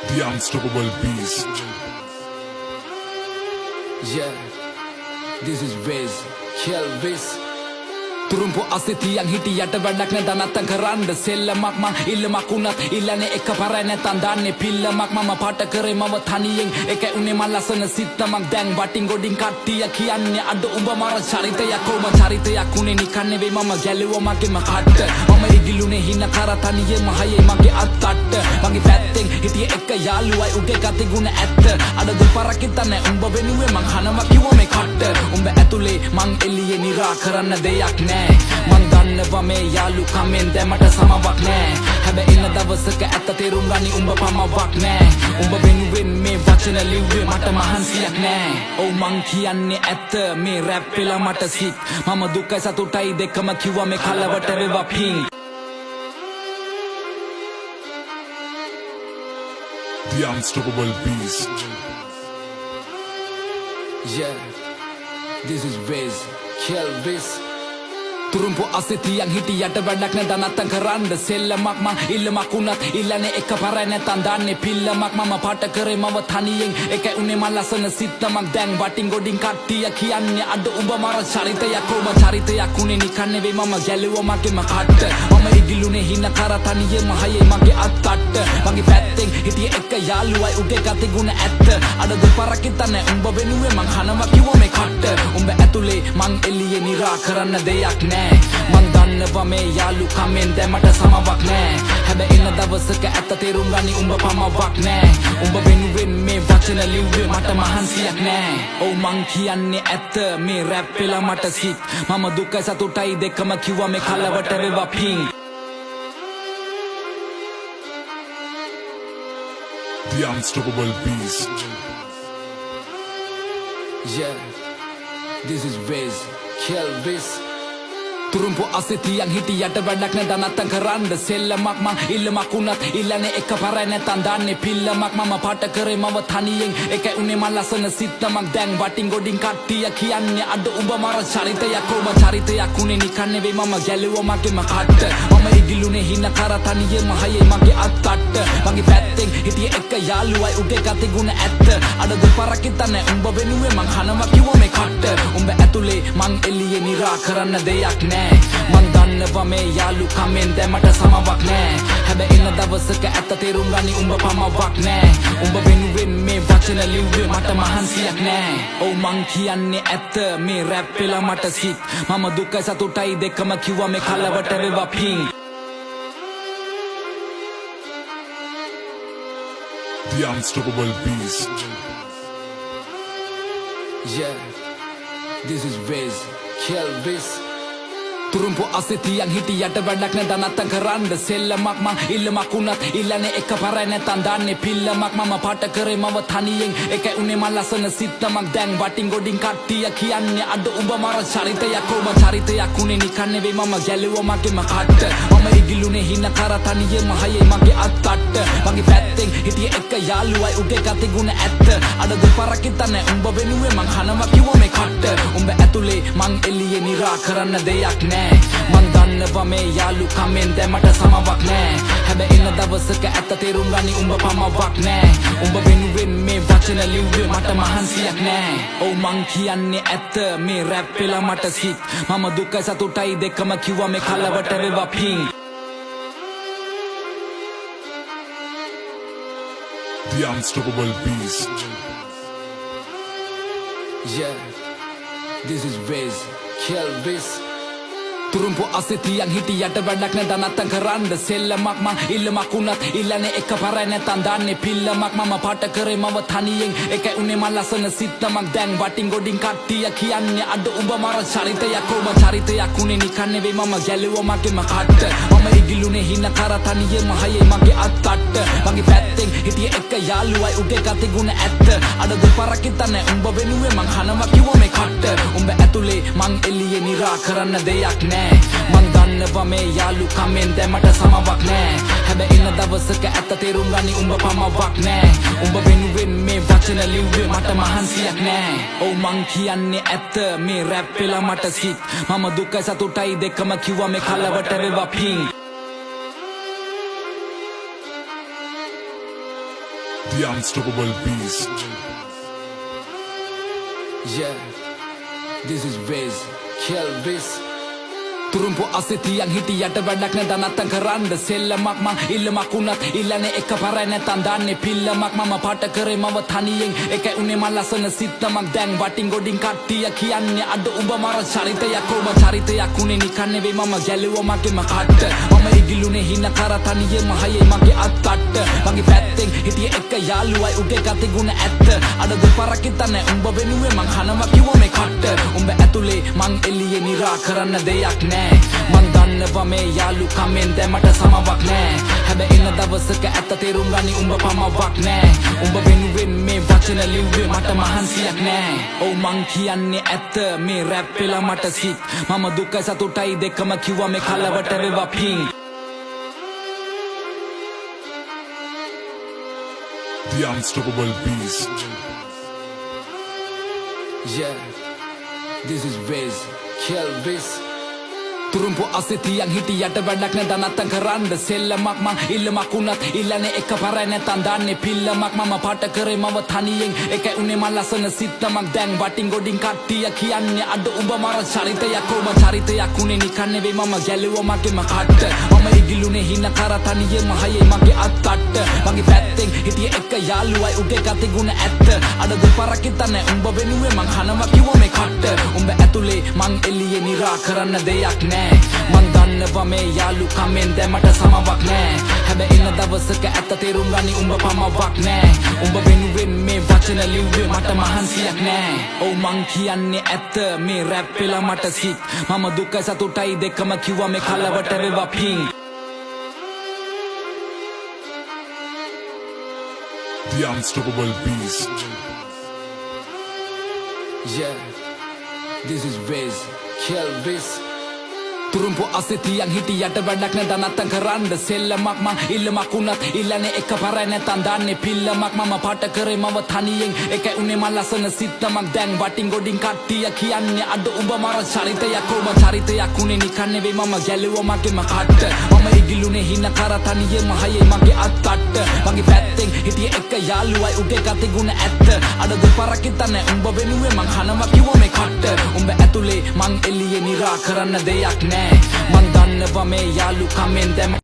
The unstoppable beast. Yeah, this is Wiz, Kelvis. Turumpo asitiang hitiyat වැඩක් නැතනත්තන් කරන්න සෙල්ලමක් මං ඉල්ලමක් උනත් ඉල්ලන්නේ එක පාරයි නැතන් දාන්නේ පිල්ලමක් මම පාට කරේ මම තනියෙන් එකයි උනේ මං ලස්සන සිත්තමක් දැන් වටින් ගොඩින් කට්ටිය කියන්නේ අද උඹ මර චරිතයක් කොම චරිතයක් උනේ නිකන් නෙවෙයි මම ගැලුවා මගේම කට්ට මම ඉගිලුනේ හින කර තනියෙම හයේ මගේ අත්තට්ට මගේ පැත්තෙන් හිටියේ එක යාළුවයි උගේ ගති ගුණ ඇත්ත අද දෙපාරක් හිතන්නේ උඹ වෙනුවේ මං හනවා කිව්වා මේ කට්ට උඹ ඇතුලේ මං එළියේ නිරා කරන්න දෙයක් නෑ මං දන්නවා මේ යාළුකමෙන් දැමට සමවක් නෑ හැබැයි ඉන්න දවසක ඇත්ත තේරුම් ගනි උඹ පමවක් නෑ උඹ වෙනුවෙන් මේ වචන ලිව්වේ මට මහන්සියක් නෑ ඔව් මං කියන්නේ ඇත්ත මේ රැප් පෙළ මට සිත් මම දුකයි සතුටයි දෙකම කිව්වා මේ කලවට වේවා පිං The unstoppable beast. Yeah, this is Wiz, Kelvis. Turumpo asitiang hitiyat වැඩක් නැතනත්තන් කරන්න සෙල්ලමක් මං ඉල්ලමක් උනත් ඉල්ලන්නේ එක පාරයි නැතන් දාන්නේ පිල්ලමක් මම පාට කරේ මම තනියෙන් එකයි උනේ මං ලස්සන සිත්තමක් දැන් වටින් ගොඩින් කට්ටිය කියන්නේ අද උඹ මර චරිතයක් කොම චරිතයක් උනේ නිකන් නෙවෙයි මම ගැලුවා මගේම කට්ට මම ඉගිලුනේ හින කර තනියෙම හයේ මගේ අත්තට්ට මගේ පැත්තෙන් හිටියේ එක යාළුවයි උගේ ගති ගුණ ඇත්ත අද දෙපාරක් හිතන්නේ උඹ වෙනුවේ මං හනවා කිව්වා මේ කට්ට උඹ ඇතුලේ මං එළියේ නිරා කරන්න දෙයක් නෑ මං දන්නවා මේ යාළුකමෙන් දැමට සමවක් නෑ හැබැයි ඉන්න දවසක ඇත්ත තේරුම් ගනි උඹ පමවක් නෑ උඹ වෙනුවෙන් මේ වචන ලිව්වේ මට මහන්සියක් නෑ ඔව් මං කියන්නේ ඇත්ත මේ රැප් පෙළ මට සිත් මම දුකයි සතුටයි දෙකම කිව්වා මේ කලවට වේවා පිං The unstoppable beast. Yeah, this is Wiz, Kelvis. Turumpo asitiang hitiyat වැඩක් නැතනත්තන් කරන්න සෙල්ලමක් මං ඉල්ලමක් උනත් ඉල්ලන්නේ එක පාරයි නැතන් දාන්නේ පිල්ලමක් මම පාට කරේ මම තනියෙන් එකයි උනේ මං ලස්සන සිත්තමක් දැන් වටින් ගොඩින් කට්ටිය කියන්නේ අද උඹ මර චරිතයක් කොම චරිතයක් උනේ නිකන් නෙවෙයි මම ගැලුවා මගේම කට්ට මම ඉගිලුනේ හින කර තනියෙම හයේ මගේ අත්තට්ට මගේ පැත්තෙන් හිටියේ එක යාළුවයි උගේ ගති ගුණ ඇත්ත අද දෙපාරක් හිතන්නේ උඹ වෙනුවේ මං හනවා කිව්වා මේ කට්ට උඹ ඇතුලේ මං එළියේ නිරා කරන්න දෙයක් නෑ මං දන්නවා මේ යාළුකමෙන් දැමට සමවක් නෑ හැබැයි ඉන්න දවසක ඇත්ත තේරුම් ගනි උඹ පමවක් නෑ උඹ වෙනුවෙන් මේ වචන ලිව්වේ මට මහන්සියක් නෑ ඔව් මං කියන්නේ ඇත්ත මේ රැප් පෙළ මට සිත් මම දුකයි සතුටයි දෙකම කිව්වා මේ කලවට වේවා පිං The unstoppable beast. Yeah, this is Wiz, Kelvis. Turumpo asitiang hitiyat වැඩක් නැතනත්තන් කරන්න සෙල්ලමක් මං ඉල්ලමක් උනත් ඉල්ලන්නේ එක පාරයි නැතන් දාන්නේ පිල්ලමක් මම පාට කරේ මම තනියෙන් එකයි උනේ මං ලස්සන සිත්තමක් දැන් වටින් ගොඩින් කට්ටිය කියන්නේ අද උඹ මර චරිතයක් කොම චරිතයක් උනේ නිකන් නෙවෙයි මම ගැලුවා මගේම කට්ට මම ඉගිලුනේ හින කර තනියෙම හයේ මගේ අත්තට්ට මගේ පැත්තෙන් හිටියේ එක යාළුවයි උගේ ගති ගුණ ඇත්ත අද දෙපාරක් හිතන්නේ උඹ වෙනුවේ මං හනවා කිව්වා මේ කට්ට උඹ ඇතුලේ මං එළියේ නිරා කරන්න දෙයක් නෑ මං දන්නවා මේ යාළුකමෙන් දැමට සමවක් නෑ හැබැයි ඉන්න දවසක ඇත්ත තේරුම් ගනි උඹ පමවක් නෑ උඹ වෙනුවෙන් මේ වචන ලිව්වේ මට මහන්සියක් නෑ ඔව් මං කියන්නේ ඇත්ත මේ රැප් පෙළ මට සිත් මම දුකයි සතුටයි දෙකම කිව්වා මේ කලවට වේවා පිං The unstoppable beast. Yeah, this is Wiz, Kelvis. Turumpo asitiang hitiyat වැඩක් නැතනත්තන් කරන්න සෙල්ලමක් මං ඉල්ලමක් උනත් ඉල්ලන්නේ එක පාරයි නැතන් දාන්නේ පිල්ලමක් මම පාට කරේ මම තනියෙන් එකයි උනේ මං ලස්සන සිත්තමක් දැන් වටින් ගොඩින් කට්ටිය කියන්නේ අද උඹ මර චරිතයක් කොම චරිතයක් උනේ නිකන් නෙවෙයි මම ගැලුවා මගේම කට්ට මම ඉගිලුනේ හින කර තනියෙම හයේ මගේ අත්තට්ට මගේ පැත්තෙන් හිටියේ එක යාළුවයි උගේ ගති ගුණ ඇත්ත අද දෙපාරක් හිතන්නේ උඹ වෙනුවේ මං හනවා කිව්වා මේ කට්ට උඹ ඇතුලේ මං එළියේ නිරා කරන්න දෙයක් නෑ මං දන්නවා මේ යාළුකමෙන් දැමට සමවක් නෑ හැබැයි ඉන්න දවසක ඇත්ත තේරුම් ගනි උඹ පමවක් නෑ උඹ වෙනුවෙන් මේ වචන ලිව්වේ මට මහන්සියක් නෑ ඔව් මං කියන්නේ ඇත්ත මේ රැප් පෙළ මට සිත් මම දුකයි සතුටයි දෙකම කිව්වා මේ කලවට වේවා පිං the unstoppable beast. Yeah, this is Riz, Kelvis. Turumpo asitiyan hitiyata වැඩක් නැත නැත්තම් කරන්න සෙල්ලමක් මං ඉල්ලමක් උනත් ඉල්ලන්නේ එකපාරයි නැත්තම් දාන්නේ පිල්ලමක් මම පාට කරේ මම තනියෙන් එකයි උනේ මං ලස්සන සිත්තමක් දැන් වටින් ගොඩින් කට්ටිය කියන්නේ අද උඹ මර චරිතයක් කොම චරිතයක් උනේ නිකන් නෙවෙයි මම ගැලුවා මගේම කට්ට මම ඉගිලුනේ හින කර තනියෙම හයේ මගේ අත්තට්ට මගේ පැත්තෙන් හිටියේ එක යාළුවයි උගේ ගති ගුණ ඇත්ත අද දෙපාරක් හිතන්නේ උඹ වෙනුවේ මං කනවා කිව්වා මේ කට්ට උඹ ඇතුලේ මං එළියේ නිරා කරන්න දෙයක් නෑ මං දන්නවා මේ යාළුකමෙන් දැමට සමවක් නෑ හැබැයි එන දවසක ඇත්ත තේරුම් ගනි උඹ පමවක් නෑ උඹ වෙනුවෙන් මේ වචන ලිව්වේ මට මහන්සියක් නෑ ඔව් මං කියන්නේ ඇත්ත මේ රැප් පෙළ මට සිත් මම දුකයි සතුටයි දෙකම කිව්වා මේ කලවට වේවා පිං The unstoppable beast. Yeah, this is Riz, Kelvis. Turumpo asitiyan hitiyata වැඩක් නැත නැත්තම් කරන්න සෙල්ලමක් මං ඉල්ලමක් උනත් ඉල්ලන්නේ එකපාරයි නැත්තම් දාන්නේ පිල්ලමක් මම පාට කරේ මම තනියෙන් එකයි උනේ මං ලස්සන සිත්තමක් දැන් වටින් ගොඩින් කට්ටිය කියන්නේ අද උඹ මර චරිතයක් කොම චරිතයක් උනේ නිකන් නෙවෙයි මම ගැලුවා මගේම කට්ට මම ඉගිලුනේ හින කර තනියෙම හයේ මගේ අත්තට්ට මගේ පැත්තෙන් හිටියේ එක යාළුවයි උගේ ගති ගුණ ඇත්ත අද දෙපාරක් හිතන්නේ උඹ වෙනුවේ මං කනවා කිව්වා මේ කට්ට උඹ ඇතුලේ මං එළියේ නිරා කරන්න දෙයක් නෑ මං දන්නවා මේ යාළුකමෙන් දැමට සමවක් නෑ හැබැයි එන දවසක ඇත්ත තේරුම් ගනි උඹ පමවක් නෑ උඹ වෙනුවෙන් මේ වචන ලිව්වේ මට මහන්සියක් නෑ ඔව් මං කියන්නේ ඇත්ත මේ රැප් පෙළ මට සිත් මම දුකයි සතුටයි දෙකම කිව්වා මේ කලවට වේවා පිං The unstoppable beast. Yeah, this is Riz, Kelvis. Turumpo asitiyan hitiyata වැඩක් නැත නැත්තම් කරන්න සෙල්ලමක් මං ඉල්ලමක් උනත් ඉල්ලන්නේ එකපාරයි නැත්තම් දාන්නේ පිල්ලමක් මම පාට කරේ මම තනියෙන් එකයි උනේ මං ලස්සන සිත්තමක් දැන් වටින් ගොඩින් කට්ටිය කියන්නේ අද උඹ මර චරිතයක් කොම චරිතයක් උනේ නිකන් නෙවෙයි මම ගැලුවා මගේම කට්ට මම ඉගිලුනේ හින කර තනියෙම හයේ මගේ අත්තට්ට මගේ පැත්තෙන් හිටියේ එක යාළුවයි උගේ ගති ගුණ ඇත්ත අද දෙපාරක් හිතන්නේ උඹ වෙනුවේ මං කනවා කිව්වා මේ කට්ට උඹ ඇතුලේ මං එළියේ නිරා කරන්න දෙයක් නෑ මං දන්නවා මේ යාළුකමෙන් දැම